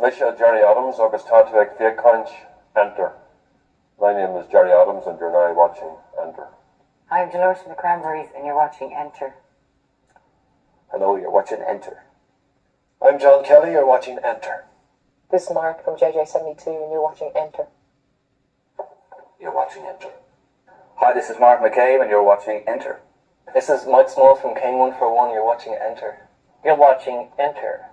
Leisha Jerry Adams, agus Tatuek Viekonch, Enter. My name is Jerry Adams and you're now watching Enter. I'm Dolores from the Cranberries and you're watching Enter. Hello, you're watching Enter. I'm John Kelly, you're watching Enter. This is Mark from JJ72 and you're watching Enter. You're watching Enter. Hi, this is Mark McCabe and you're watching Enter. This is Mike Small from King 141, you're watching Enter. You're watching Enter.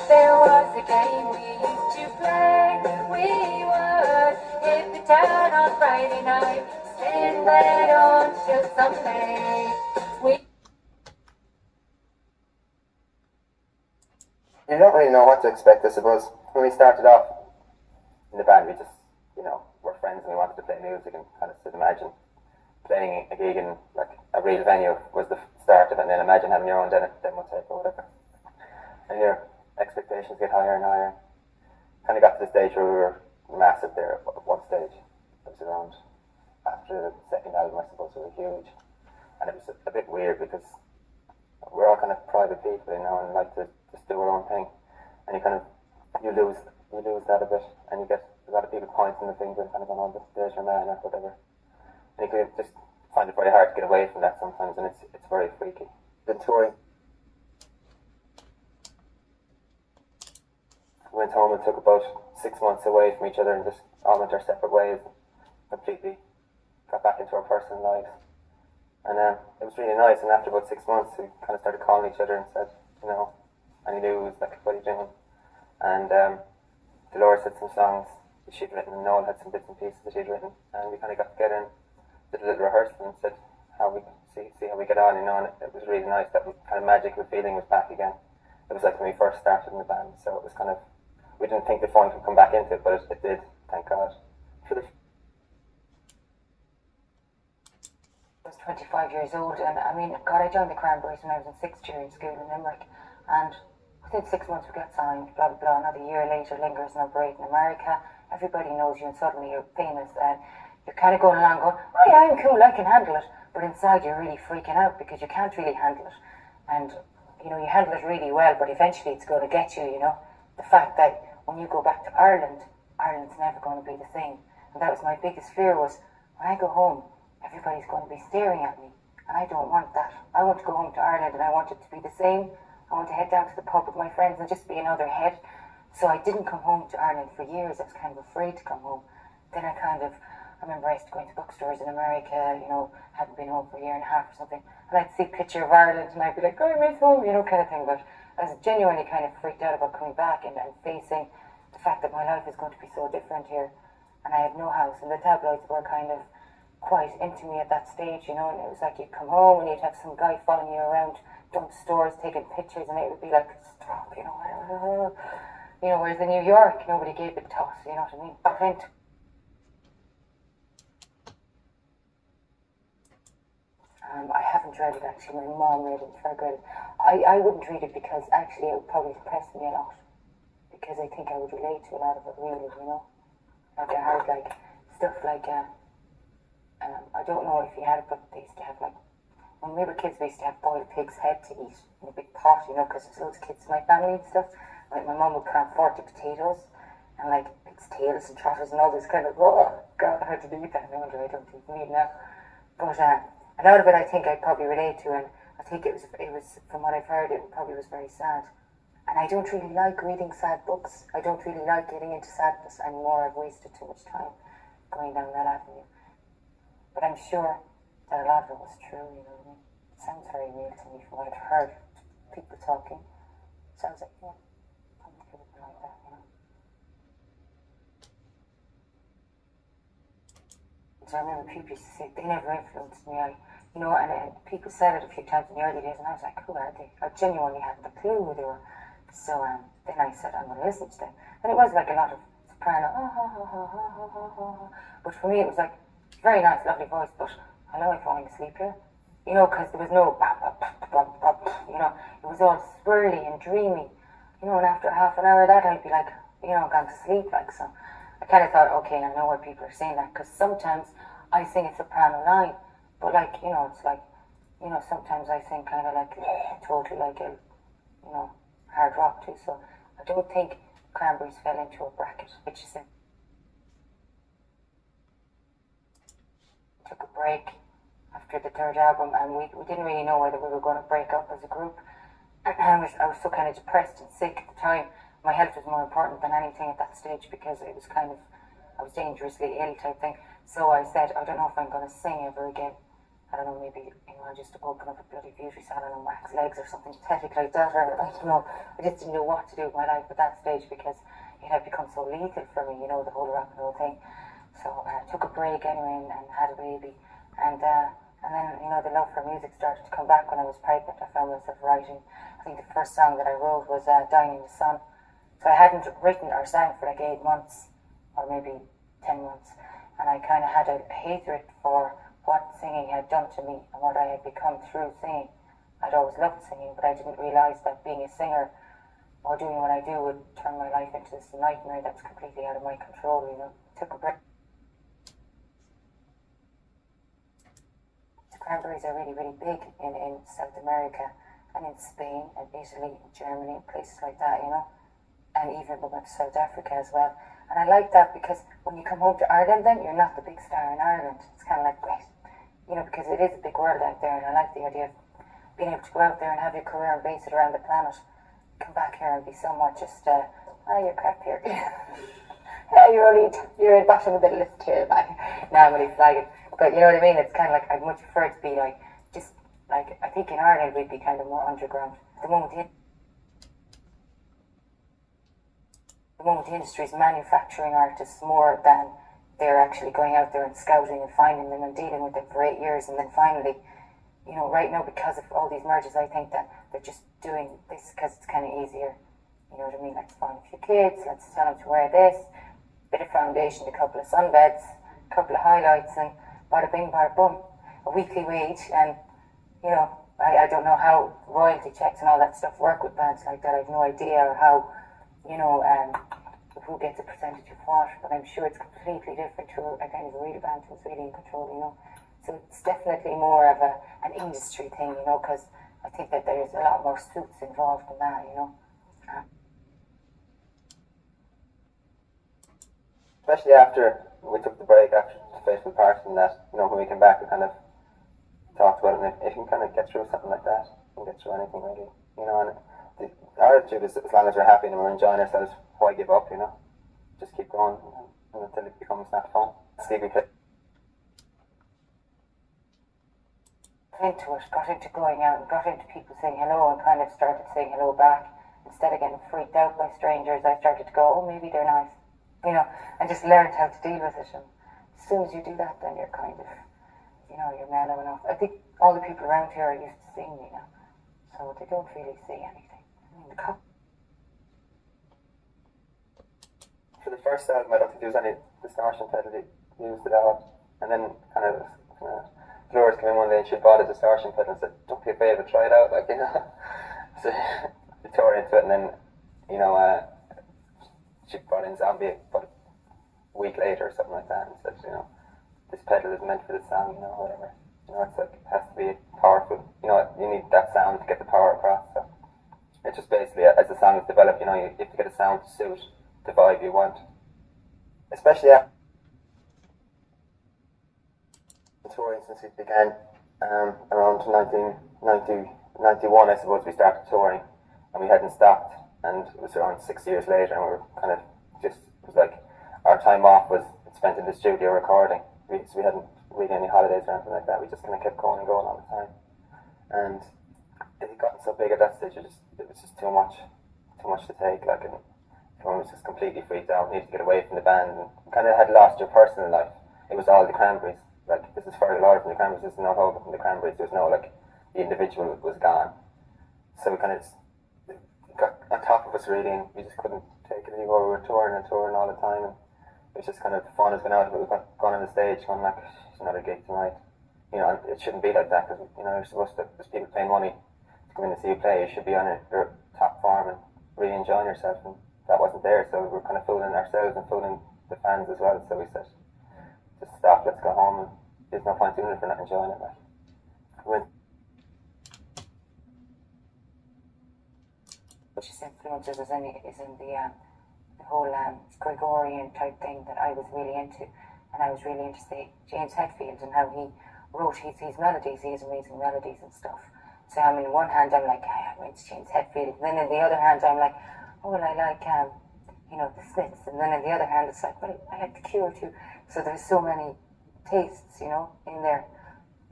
There was a game we used to play. We would hit the town on Friday night, spin that on till Sunday. You don't really know what to expect, I suppose. When we started off in the band, we just, were friends and we wanted to play music and kind of just imagine playing a gig in like a real venue was the start of it, and then imagine having your own demo tape or whatever. And your expectations get higher and higher. Kind of got to the stage where we were massive there at one stage. It was around after the second album, I suppose, we were huge. And it was a bit weird because we're all kind of private people, and like to just do our own thing. And you lose that a bit, and you get a lot of people pointing the finger and kind of going, oh, there's your man or whatever. And you can just find it very hard to get away from that sometimes, and it's very freaky. Been touring. Went home and took about 6 months away from each other and just all went our separate ways and completely got back into our personal lives. And it was really nice, and after about 6 months we kind of started calling each other and said, any news, like, what are you doing? And Dolores had some songs that she'd written and Noel had some bits and pieces that she'd written, and we kind of got together and did a little rehearsal and said how we see how we get on, and it was really nice. That kind of magical feeling was back again. It was like when we first started in the band, so it was kind of, we didn't think the fun could come back into it, but it did, thank God. I was 25 years old, and I joined the Cranberries when I was in 6th year in school in Limerick, and within 6 months we got signed, blah blah blah. Another year later, Lingers number 8 in America. Everybody knows you, and suddenly you're famous, and you're kind of going along going, oh yeah, I'm cool, I can handle it, but inside you're really freaking out because you can't really handle it, and you handle it really well, but eventually it's going to get you. The fact that when you go back to Ireland, Ireland's never going to be the same, and that was my biggest fear, was when I go home, everybody's going to be staring at me, and I don't want that. I want to go home to Ireland and I want it to be the same. I want to head down to the pub with my friends and just be another head. So I didn't come home to Ireland for years. I was kind of afraid to come home. Then I remember I used to go into bookstores in America, hadn't been home for a year and a half or something, and I'd see a picture of Ireland and I'd be like, oh, I miss home, kind of thing. But I was genuinely kind of freaked out about coming back and facing the fact that my life is going to be so different here, and I had no house, and the tabloids were kind of quite into me at that stage, and it was like you'd come home and you'd have some guy following you around dump stores taking pictures, and it would be like, stop, whereas in New York, nobody gave a toss, you know what I mean? Back into I haven't read it actually, my mom read it, Ferg read it. I wouldn't read it because actually it would probably depress me a lot, because I think I would relate to a lot of it really, Like I heard like stuff like, I don't know if you had it, but they used to have like, when we were kids we used to have boiled pig's head to eat in a big pot, because there's loads of kids in my family and stuff. Like my mum would put on 40 potatoes and like its tails and trotters and all this kind of, oh God, I had to eat that. No wonder I don't even eat now. But a lot of it I think I'd probably relate to, and I think it was from what I've heard, it probably was very sad. And I don't really like reading sad books. I don't really like getting into sadness anymore. I've wasted too much time going down that avenue. But I'm sure that a lot of it was true, you know what I mean? It sounds very real to me from what I've heard people talking. It sounds like, yeah, something could have been like that, you know? So I remember people used to say, they never influenced me. You know, and people said it a few times in the early days, and I was like, who are they? I genuinely hadn't a clue who they were. So then I said, I'm going to listen to them. And it was like a lot of soprano, but for me it was like, very nice, lovely voice, but hello, I'm falling asleep here. You know, because there was no, you know, it was all swirly and dreamy. You know, and after half an hour of that, I'd be like, you know, gone to sleep, like, so. I kind of thought, okay, I know why people are saying that, because sometimes I sing a soprano line, but like, you know, it's like, you know, sometimes I sing kind of like, totally like a, you know, hard rock too, so I don't think Cranberries fell into a bracket, which is it. Took a break after the third album, and we didn't really know whether we were going to break up as a group. And I was so kind of depressed and sick at the time. My health was more important than anything at that stage, because it was kind of, I was dangerously ill type thing. So I said, I don't know if I'm going to sing ever again. I don't know, maybe, you know, I'll just open up a bloody beauty salon and wax legs or something pathetic like that, or I don't know. I just didn't know what to do with my life at that stage, because it had become so lethal for me, you know, the whole rock and roll thing. So I took a break anyway and had a baby. And then, you know, the love for music started to come back when I was pregnant. I found myself writing. I think the first song that I wrote was Dying in the Sun. So I hadn't written or sang for like 8 months, or maybe 10 months. And I kind of had a hatred for what singing had done to me and what I had become through singing. I'd always loved singing, but I didn't realise that being a singer or doing what I do would turn my life into this nightmare that's completely out of my control, you know. Took a break. The Cranberries are really, really big in South America and in Spain and Italy and Germany and places like that, you know. And even up to South Africa as well. And I like that, because when you come home to Ireland, then you're not the big star in Ireland. It's kind of like, great, you know, because it is a big world out there, and I like the idea of being able to go out there and have your career and base it around the planet. Come back here and be somewhat just, you're crap here. you're at bottom of the list here, like, now I'm really flagging. But you know what I mean? It's kind of like, I'd much prefer to be like, just like, I think in Ireland we'd be kind of more underground. At the moment, the industry is manufacturing artists more than they're actually going out there and scouting and finding them and dealing with them for 8 years, and then finally, you know, right now, because of all these mergers, I think that they're just doing this because it's kind of easier. You know what I mean? Let's find a few kids, let's tell them to wear this, bit of foundation, a couple of sunbeds, a couple of highlights, and bada bing, bada boom, a weekly wage. And, you know, I don't know how royalty checks and all that stuff work with bands like that. I have no idea, or how, you know, who gets a percentage of what, but I'm sure it's completely different to a kind of a real band who's really in control, you know. So it's definitely more of an industry thing, you know, because I think that there's a lot more suits involved in that, you know. Especially after we took the break, after the Facebook party and that, you know, when we came back, we kind of talked about it, and if you can kind of get through something like that, you can get through anything really, you know. And our attitude is, as long as we're happy and we're enjoying ourselves, why give up, you know? Just keep going until it becomes not fun. Stevie play. Got into going out and got into people saying hello, and kind of started saying hello back. Instead of getting freaked out by strangers, I started to go, oh, maybe they're nice, you know, and just learned how to deal with it. And as soon as you do that, then you're kind of, you know, you're mellow enough. I think all the people around here are used to seeing me now, so they don't really say anything. I mean, For the first album, I don't think there was any distortion pedal used at all. And then kind of Dolores came in one day and she bought a distortion pedal and said, don't be afraid, try it out, like, you know. So we tore into it, and then, you know, she brought in Zombie about a week later or something like that, and said, you know, this pedal is meant for this song, you know, whatever. You know, it's like, it has to be powerful. You know, you need that sound to get the power across. So it's just basically, as the song is developed, you know, you have to get a sound to suit the vibe you want. Especially after touring since it began, around 1991, I suppose, we started touring, and we hadn't stopped and it was around 6 years later, and we were kind of just, it was like our time off was spent in the studio recording. So we hadn't really any holidays or anything like that. We just kind of kept going and going all the time, and it had gotten so big at that stage. It was just too much to take. Like, and everyone was just completely freaked out. Needed to get away from the band, and kind of had lost your personal life. It was all the Cranberries. Like, this is Fergal Lord from the Cranberries. This is not Hogan from the Cranberries. There's no, like, the individual was gone. So we kind of just got on top of us really, and we just couldn't take it anymore. We were touring all the time, and it was just kind of, the fun has been out of it. We've gone on the stage going like, it's another gig tonight. You know, and it shouldn't be like that, because, you know, you're supposed to, there's people paying money to come in and see you play. You should be on your top form and really enjoying yourself, and that wasn't there. So we were kind of fooling ourselves and fooling the fans as well. So we said, just stop, let's go home, and there's no point doing it if we're not enjoying it. Like, Which influences is in the whole Gregorian type thing that I was really into, and I was really into James Hetfield and how he wrote his melodies. He has amazing melodies and stuff. So I mean, on one hand I'm like, I'm into James Hetfield, and then on the other hand I'm like, oh well, I like you know, the Smiths, and then on the other hand it's like, well, I like the Cure too. So there's so many tastes, you know, in there.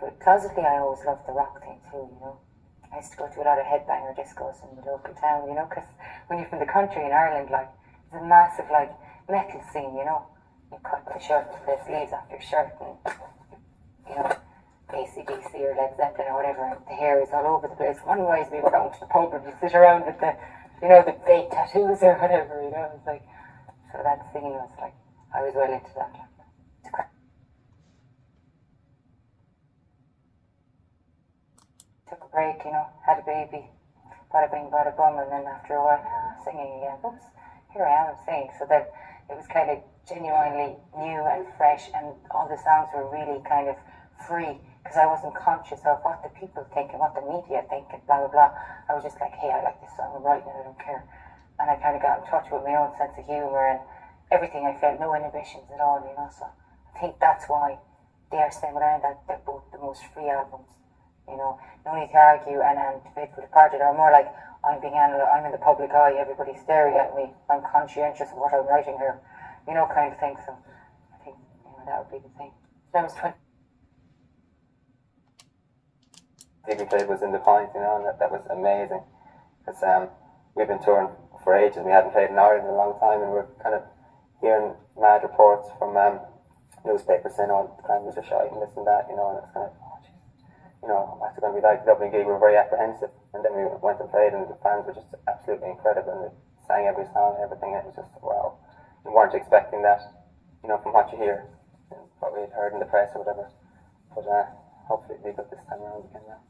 But closetly I always loved the rock thing too, you know. I used to go to a lot of headbanger discos in the local town, you know, because when you're from the country in Ireland, like, there's a massive, like, metal scene, you know. You cut the sleeves off your shirt, and, you know, AC/DC or Led Zeppelin or whatever, and the hair is all over the place. One reminds me of going to the pub and you sit around with the, you know, the fake tattoos or whatever, you know. It's like, so that scene was like, I was well into that. Took a break, you know, had a baby, bada bing, bada bum, and then after a while, singing again. Oops, here I am singing. So then it was kind of genuinely new and fresh, and all the songs were really kind of free, because I wasn't conscious of what the people think and what the media think and blah, blah, blah. I was just like, hey, I like this song, I'm writing it, I don't care. And I kind of got in touch with my own sense of humour and everything. I felt no inhibitions at all, you know, so I think that's why they are saying around that they're both the most free albums. You know, no need to argue and Faithful Departed are more like, I'm being analysed, I'm in the public eye, everybody's staring at me, I'm conscientious of what I'm writing here, you know, kind of thing. So I think, you know, that would be the thing. When I was 20. we played was in the Point, you know, and that was amazing. Because we've been touring for ages, we hadn't played in Ireland in a long time, and we're kind of hearing mad reports from newspapers saying, oh, the Cranberries are shy and this and that, you know, and it's kind of, you know, what's it going to be like? The Dublin gig, we were very apprehensive, and then we went and played, and the fans were just absolutely incredible, and they sang every song and everything. It was just, wow. We weren't expecting that, you know, from what you hear, and what we had heard in the press or whatever. But hopefully it'll be good this time around again now.